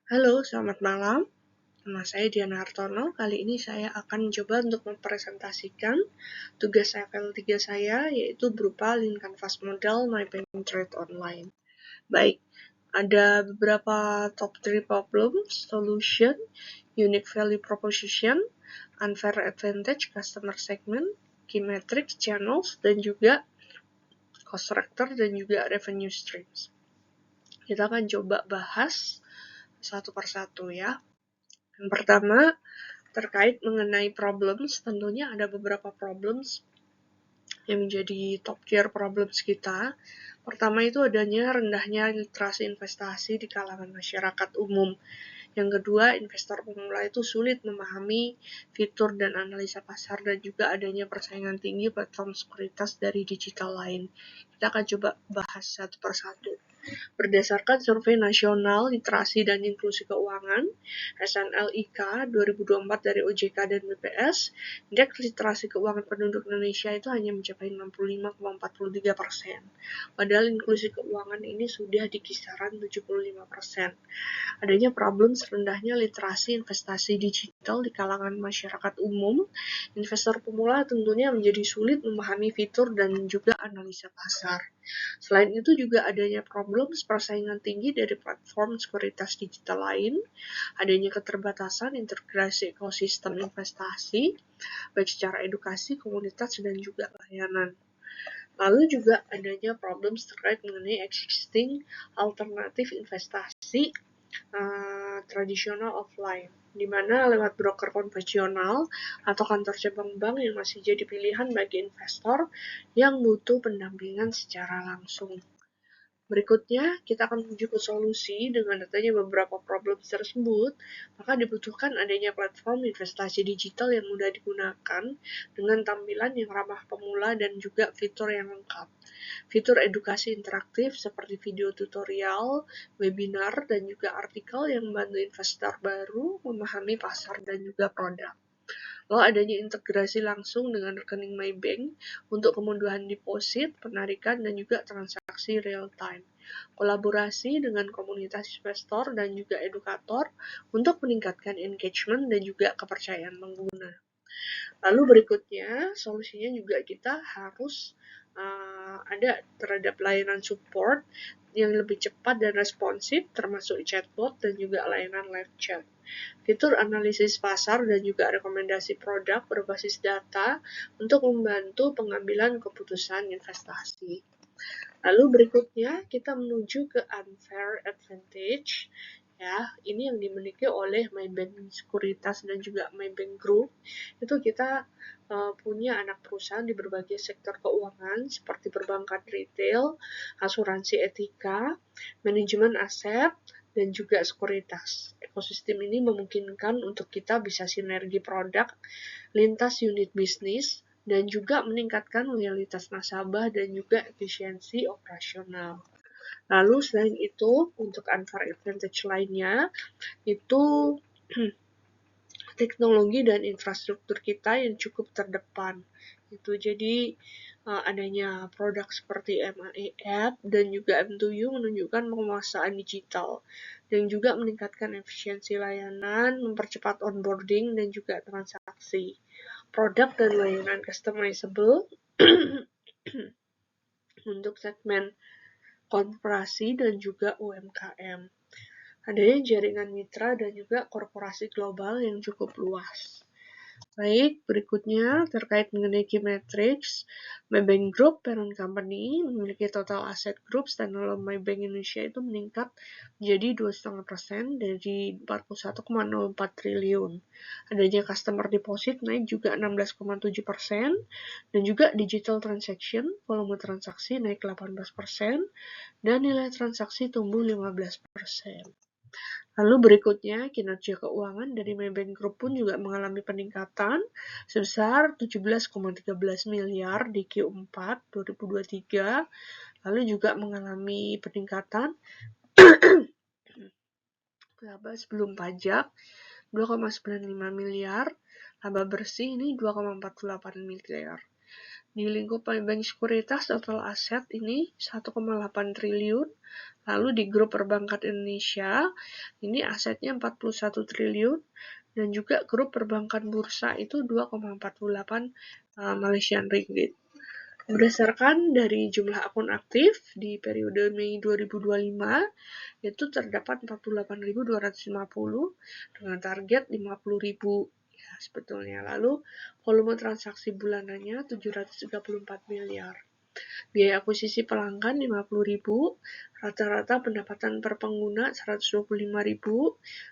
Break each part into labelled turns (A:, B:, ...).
A: Halo, selamat malam. Nama saya Diana Hartono. Kali ini saya akan mencoba untuk mempresentasikan tugas FL3 saya, yaitu berupa Lean Canvas Model My Banking Trade Online. Baik, ada beberapa top 3 problems, solution, unique value proposition, unfair advantage customer segment, key metrics, channels, dan juga cost structure dan juga revenue streams. Kita akan coba bahas satu persatu ya. Yang pertama, terkait mengenai problems, tentunya ada beberapa problems yang menjadi top tier problems kita. Pertama itu adanya rendahnya literasi investasi di kalangan masyarakat umum. Yang kedua, investor pemula itu sulit memahami fitur dan analisa pasar dan juga adanya persaingan tinggi platform sekuritas dari digital lain. Kita akan coba bahas satu persatu. Berdasarkan Survei Nasional Literasi dan Inklusi Keuangan (SNLIK) 2024 dari OJK dan BPS, indeks literasi keuangan penduduk Indonesia itu hanya mencapai 65,43%. Padahal inklusi keuangan ini sudah di kisaran 75%. Adanya problem rendahnya literasi investasi digital di kalangan masyarakat umum, investor pemula tentunya menjadi sulit memahami fitur dan juga analisa pasar. Selain itu juga adanya problem persaingan tinggi dari platform sekuritas digital lain, adanya keterbatasan integrasi ekosistem investasi, baik secara edukasi, komunitas, dan juga layanan. Lalu juga adanya problem terkait mengenai existing alternatif investasi tradisional offline, di mana lewat broker konvensional atau kantor cabang bank yang masih jadi pilihan bagi investor yang butuh pendampingan secara langsung. Berikutnya, kita akan menuju ke solusi dengan adanya beberapa problem tersebut, maka dibutuhkan adanya platform investasi digital yang mudah digunakan dengan tampilan yang ramah pemula dan juga fitur yang lengkap. Fitur edukasi interaktif seperti video tutorial, webinar, dan juga artikel yang membantu investor baru memahami pasar dan juga produk. Lalu adanya integrasi langsung dengan rekening MyBank untuk kemudahan deposit, penarikan, dan juga transaksi real time. Kolaborasi dengan komunitas investor dan juga edukator untuk meningkatkan engagement dan juga kepercayaan pengguna. Lalu berikutnya, solusinya juga kita harus ada terhadap layanan support yang lebih cepat dan responsif, termasuk chatbot dan juga layanan live chat. Fitur analisis pasar dan juga rekomendasi produk berbasis data untuk membantu pengambilan keputusan investasi. Lalu berikutnya kita menuju ke unfair advantage. Ya, ini yang dimiliki oleh MyBank Sekuritas dan juga MyBank Group. Itu kita punya anak perusahaan di berbagai sektor keuangan seperti perbankan retail, asuransi etika, manajemen aset, dan juga sekuritas. Ekosistem ini memungkinkan untuk kita bisa sinergi produk lintas unit bisnis dan juga meningkatkan loyalitas nasabah dan juga efisiensi operasional. Lalu selain itu, untuk unfair advantage lainnya, itu teknologi dan infrastruktur kita yang cukup terdepan. Jadi adanya produk seperti MAE App dan juga M2U menunjukkan penguasaan digital dan juga meningkatkan efisiensi layanan, mempercepat onboarding dan juga transaksi. Produk dan layanan customizable untuk segmen korporasi dan juga UMKM. Adanya jaringan mitra dan juga korporasi global yang cukup luas. Baik, berikutnya terkait mengenai key metrics, MyBank Group parent company memiliki total aset group standalone MyBank Indonesia itu meningkat menjadi 2,5% dari 41,04 triliun. Adanya customer deposit naik juga 16,7% dan juga digital transaction volume transaksi naik 18% dan nilai transaksi tumbuh 15%. Lalu berikutnya, kinerja keuangan dari MyBank Group pun juga mengalami peningkatan sebesar 17,13 miliar di Q4 2023, lalu juga mengalami peningkatan laba sebelum pajak 2,95 miliar, laba bersih ini 2,48 miliar. Di lingkup bank sekuritas total aset ini 1,8 triliun. Lalu di grup perbankan Indonesia ini asetnya 41 triliun dan juga grup perbankan bursa itu 2,48 Malaysian ringgit. Berdasarkan dari jumlah akun aktif di periode Mei 2025 itu terdapat 48.250 dengan target 50.000 ya sebetulnya. Lalu volume transaksi bulanannya 734 miliar. Biaya akuisisi pelanggan 50.000, rata-rata pendapatan per pengguna 125.000,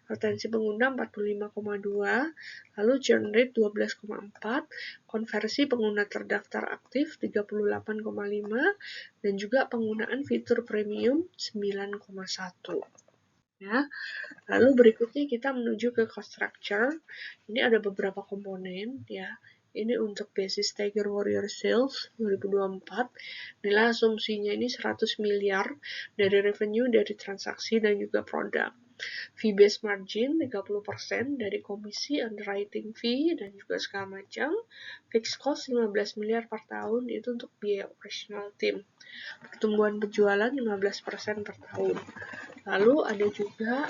A: retensi pengguna 45,2, lalu churn rate 12,4, konversi pengguna terdaftar aktif 38,5, dan juga penggunaan fitur premium 9,1. Ya. Lalu berikutnya kita menuju ke cost structure. Ini ada beberapa komponen ya. Ini untuk basis Tiger Warrior Sales 2024. Nilai asumsinya ini 100 miliar dari revenue dari transaksi dan juga produk. Fee based margin 30% dari komisi, underwriting fee, dan juga segala macam. Fixed cost 15 miliar per tahun itu untuk biaya operational team. Pertumbuhan penjualan 15% per tahun. Lalu ada juga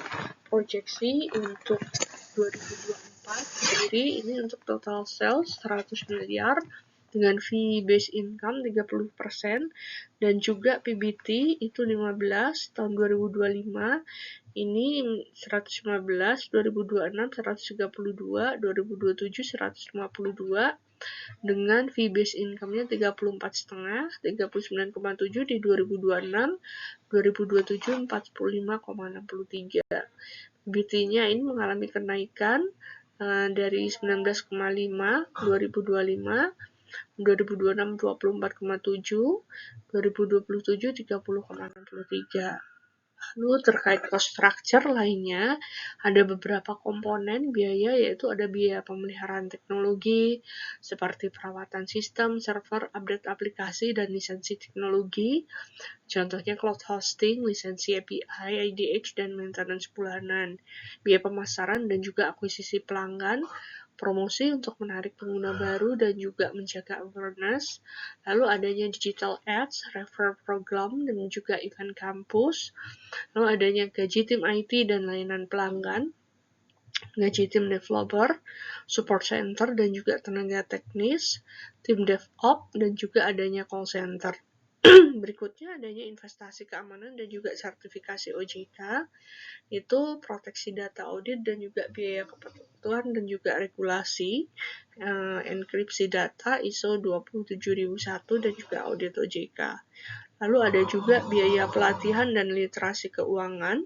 A: proyeksi untuk 2024 sendiri ini untuk total sales 100 miliar dengan fee based income 30% dan juga PBT itu 15 tahun 2025 ini 115, 2026 132, 2027 152 dengan fee based income-nya 34,5, 39,7 di 2026, 2027 45,63. PBT-nya ini mengalami kenaikan dari 19,5 2025, 2026 24,7, 2027 30,63. Lalu terkait cost structure lainnya, ada beberapa komponen biaya yaitu ada biaya pemeliharaan teknologi seperti perawatan sistem, server, update aplikasi, dan lisensi teknologi. Contohnya cloud hosting, lisensi API, IDX, dan maintenance bulanan. Biaya pemasaran dan juga akuisisi pelanggan, promosi untuk menarik pengguna baru dan juga menjaga awareness, lalu adanya digital ads, referral program, dan juga event kampus, lalu adanya gaji tim IT dan layanan pelanggan, gaji tim developer, support center, dan juga tenaga teknis, tim DevOps, dan juga adanya call center. Berikutnya adanya investasi keamanan dan juga sertifikasi OJK, itu proteksi data audit dan juga biaya kepatuhan dan juga regulasi, enkripsi data ISO 27001 dan juga audit OJK. Lalu ada juga biaya pelatihan dan literasi keuangan,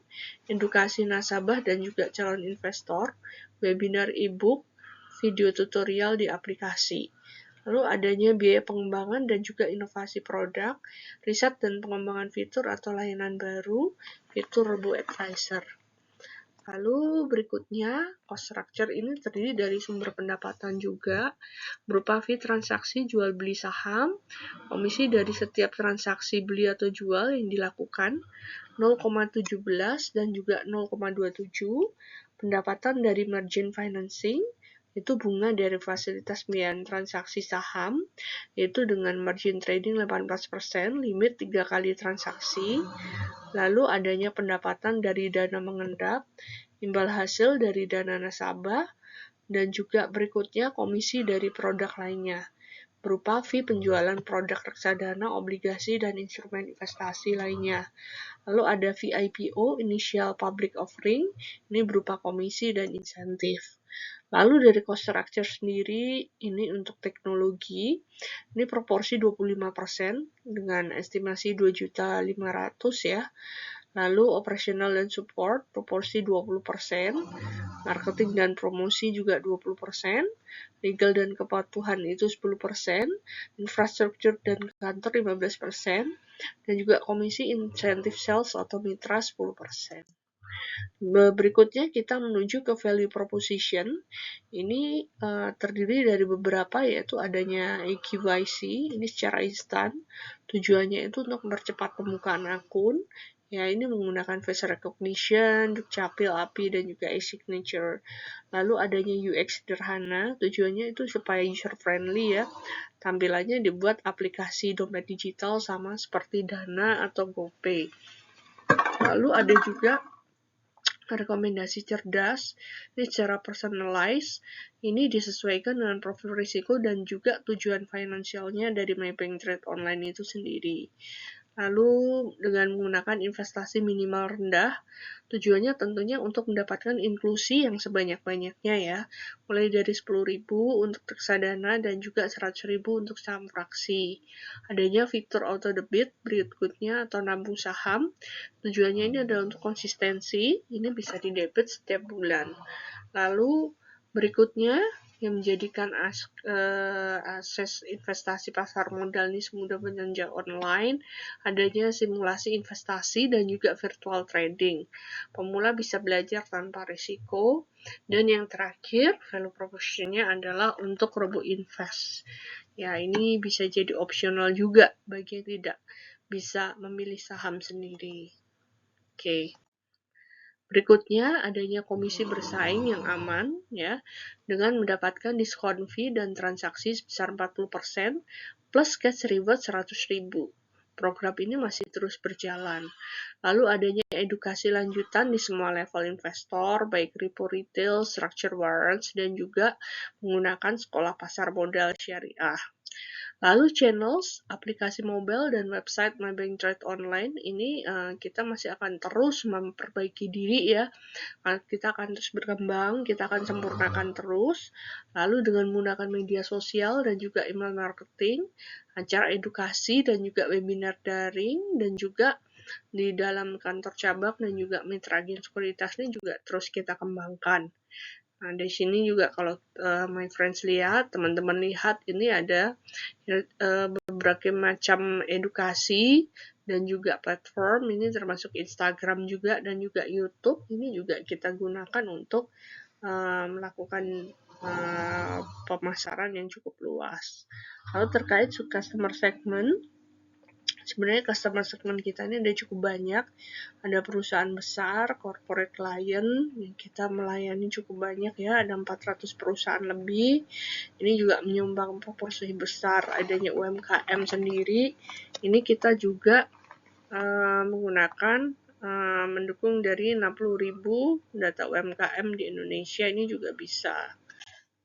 A: edukasi nasabah dan juga calon investor, webinar e-book, video tutorial di aplikasi. Lalu adanya biaya pengembangan dan juga inovasi produk, riset dan pengembangan fitur atau layanan baru, fitur robo-advisor. Lalu berikutnya, cost structure ini terdiri dari sumber pendapatan juga, berupa fee transaksi jual beli saham, komisi dari setiap transaksi beli atau jual yang dilakukan, 0,17 dan juga 0,27, pendapatan dari margin financing, itu bunga dari fasilitas pembiayaan transaksi saham, yaitu dengan margin trading 18%, limit 3 kali transaksi, lalu adanya pendapatan dari dana mengendap, imbal hasil dari dana nasabah, dan juga berikutnya komisi dari produk lainnya, berupa fee penjualan produk reksadana, obligasi, dan instrumen investasi lainnya. Lalu ada fee IPO, initial public offering, ini berupa komisi dan insentif. Lalu dari cost structure sendiri, ini untuk teknologi, ini proporsi 25% dengan estimasi 2.500.000 ya. Lalu operational dan support proporsi 20%, marketing dan promosi juga 20%, legal dan kepatuhan itu 10%, infrastruktur dan kantor 15%, dan juga komisi insentif sales atau mitra 10%. Berikutnya kita menuju ke value proposition. Ini terdiri dari beberapa, yaitu adanya KYC, ini secara instan. Tujuannya itu untuk mempercepat pembukaan akun, Ya, ini menggunakan face recognition, dukcapil, API, dan juga e-signature. Lalu adanya UX sederhana, tujuannya itu supaya user friendly ya. Tampilannya dibuat aplikasi dompet digital sama seperti Dana atau GoPay. Lalu ada juga rekomendasi cerdas, ini secara personalized, ini disesuaikan dengan profil risiko dan juga tujuan finansialnya dari Maybank Trade Online itu sendiri. Lalu dengan menggunakan investasi minimal rendah, tujuannya tentunya untuk mendapatkan inklusi yang sebanyak-banyaknya ya, mulai dari 10.000 untuk reksadana dan juga 100.000 untuk saham fraksi. Adanya fitur auto debit berikutnya atau nabung saham, tujuannya ini adalah untuk konsistensi, ini bisa didebit setiap bulan. Lalu berikutnya yang menjadikan akses investasi pasar modal ini semudah menjangkau online, adanya simulasi investasi dan juga virtual trading. Pemula bisa belajar tanpa risiko, dan yang terakhir value proposition-nya adalah untuk robo invest. Ya, ini bisa jadi opsional juga bagi yang tidak bisa memilih saham sendiri. Oke. Berikutnya, adanya komisi bersaing yang aman ya, dengan mendapatkan diskon fee dan transaksi sebesar 40% plus cash reward 100.000. Program ini masih terus berjalan. Lalu adanya edukasi lanjutan di semua level investor, baik repo retail, structure warrants, dan juga menggunakan sekolah pasar modal syariah. Lalu channels, aplikasi mobile, dan website Maybank Trade Online ini kita masih akan terus memperbaiki diri ya. Kita akan terus berkembang, kita akan sempurnakan terus. Lalu dengan menggunakan media sosial dan juga email marketing, acara edukasi dan juga webinar daring, dan juga di dalam kantor cabang dan juga mitra agen sekuritas ini juga terus kita kembangkan. Nah, di sini juga kalau my friends lihat, teman-teman lihat, ini ada berbagai macam edukasi dan juga platform, ini termasuk Instagram juga dan juga YouTube, ini juga kita gunakan untuk melakukan pemasaran yang cukup luas. Lalu terkait customer segment, sebenarnya customer segment kita ini ada cukup banyak. Ada perusahaan besar, corporate client, yang kita melayani cukup banyak ya, ada 400 perusahaan lebih. Ini juga menyumbang proporsi besar adanya UMKM sendiri. Ini kita juga menggunakan mendukung dari 60.000 data UMKM di Indonesia, ini juga bisa.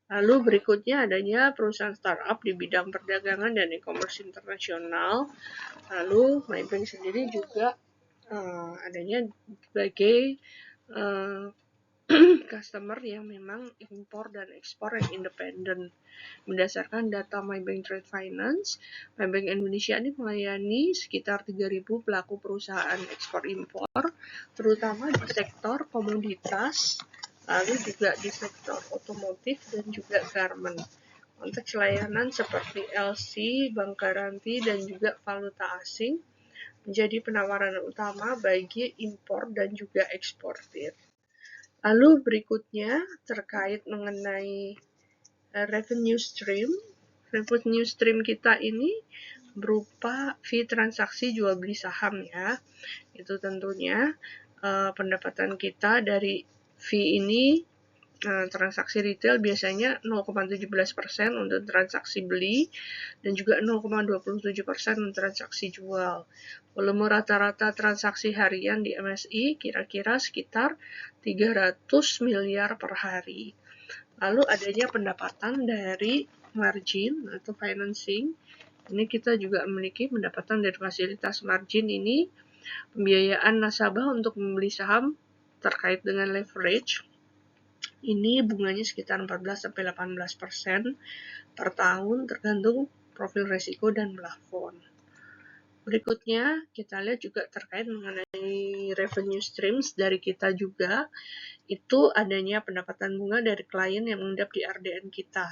A: Lalu berikutnya adanya perusahaan startup di bidang perdagangan dan e-commerce internasional. Lalu Maybank sendiri juga adanya sebagai customer yang memang impor dan ekspor yang independen. Berdasarkan data Maybank Trade Finance, Maybank Indonesia ini melayani sekitar 3.000 pelaku perusahaan ekspor impor, terutama di sektor komoditas, lalu juga di sektor otomotif dan juga garment. Untuk layanan seperti LC, bank garansi, dan juga valuta asing menjadi penawaran utama bagi impor dan juga eksportir. Lalu berikutnya terkait mengenai revenue stream. Revenue stream kita ini berupa fee transaksi jual beli saham ya. Itu tentunya pendapatan kita dari fee ini, transaksi retail biasanya 0,17% untuk transaksi beli dan juga 0,27% untuk transaksi jual. Volume rata-rata transaksi harian di MSI kira-kira sekitar 300 miliar per hari. Lalu adanya pendapatan dari margin atau financing. Ini kita juga memiliki pendapatan dari fasilitas margin ini, pembiayaan nasabah untuk membeli saham terkait dengan leverage. Ini bunganya sekitar 14-18% per tahun tergantung profil risiko dan plafon. Berikutnya kita lihat juga terkait mengenai revenue streams dari kita juga, itu adanya pendapatan bunga dari klien yang mengendap di RDN kita.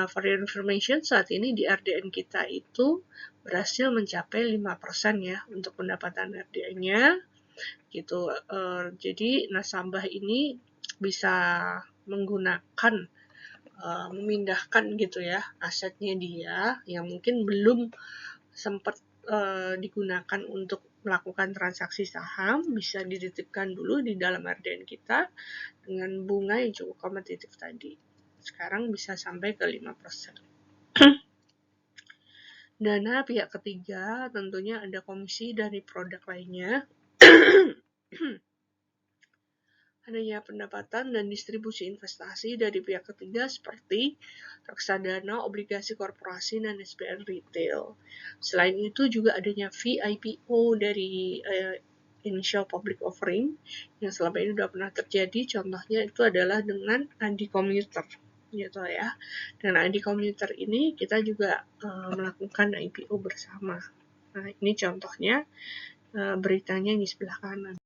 A: For your information, saat ini di RDN kita itu berhasil mencapai 5% ya untuk pendapatan RDN-nya gitu. Jadi nasabah ini bisa menggunakan memindahkan gitu ya asetnya dia yang mungkin belum sempat digunakan untuk melakukan transaksi saham bisa dititipkan dulu di dalam RDN kita dengan bunga yang cukup kompetitif tadi. Sekarang bisa sampai ke 5%. Dana pihak ketiga tentunya ada komisi dari produk lainnya. Adanya pendapatan dan distribusi investasi dari pihak ketiga seperti reksadana, obligasi korporasi, dan SBN retail. Selain itu juga adanya fee IPO dari initial public offering yang selama ini sudah pernah terjadi. Contohnya itu adalah dengan Adi Commuter, gitu ya. Dan Adi Commuter ini kita juga melakukan IPO bersama. Nah, ini contohnya beritanya di sebelah kanan.